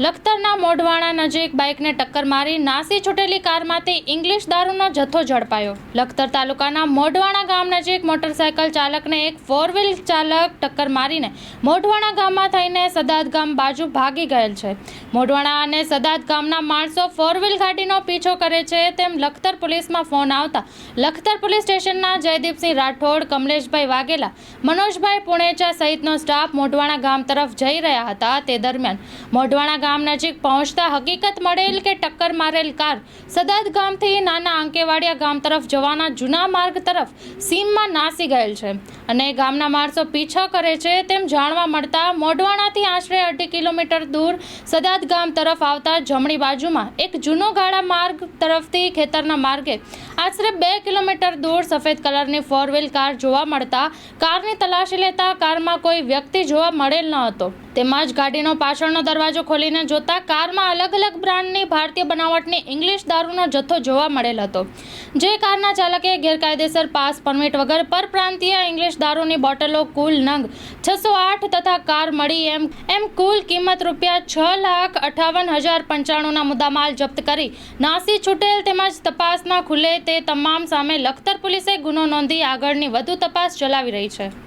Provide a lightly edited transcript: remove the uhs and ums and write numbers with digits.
લખતરના મોઢવાણા નજીક બાઇકને ટક્કર મારી નાસી છૂટેલી કારમાંથી ઇંગ્લિશ દારૂનો જથ્થો ઝડપાયો। લખતર તાલુકાના મોઢવાણા ગામ નજીક મોટરસાયકલ ચાલકને એક 4 વ્હીલ ચાલક ટક્કર મારીને મોઢવાણા ગામમાં થઈને સદાદ ગામ બાજુ ભાગી ગયેલ છે। મોઢવાણા અને સદાદ ગામના માણસો 4 વ્હીલ ગાડીનો પીછો કરે છે તેમ લખતર પોલીસમાં ફોન આવતા લખતર પોલીસ સ્ટેશનના જયદીપસિંહ રાઠોડ, કમલેશભાઈ વાઘેલા, મનોજભાઈ પુણેચા સહિતનો સ્ટાફ મોઢવાણા ગામ તરફ જઈ રહ્યા હતા। તે દરમિયાન મોઢવાણા ગામ નજીક પહોંચતા હકીકત મળેલ કે ટક્કર મારેલ કાર સદાદ ગામથી નાના આંકેવાડિયા ગામ તરફ જવાના જૂના માર્ગ તરફ સીમમાં નાસી ગયેલ છે અને ગામના માણસો પીછો કરે છે તેમ જાણવા મળતા મોઢવાણાથી આશરે 2.5 કિલોમીટર દૂર સદાદ ગામ તરફ આવતા જમણી બાજુમાં એક જૂનો ગાળા માર્ગ તરફથી ખેતરના માર્ગે આશરે 2 કિલોમીટર દૂર સફેદ કલરની 4 વ્હીલ કાર જોવા મળતા કારની તલાશી લેતા કારમાં કોઈ વ્યક્તિ જોવા મળેલ ન હતો। તેમજ ગાડીનો પાછળનો દરવાજો ખોલીને જોતા કારમાં અલગ-અલગ બ્રાન્ડની ભારતીય બનાવટની ઇંગ્લિશ દારૂનો જથ્થો જોવા મળેલ હતો, જે કારના ચાલકે ગેરકાયદેસર પાસ પરમિટ વગર પરપ્રાંતીય ઇંગ્લિશ દારૂની બોટલો કુલ નંગ 608 તથા કાર મળી એમ કુલ કિંમત ₹6,58,095ના મુદ્દામાલ જપ્ત કરી નાસી છૂટેલ તેમજ તપાસના ખુલે તે તમામ સામે લખતર પોલીસે ગુનો નોંધી આગળની વધુ તપાસ ચલાવી રહી છે।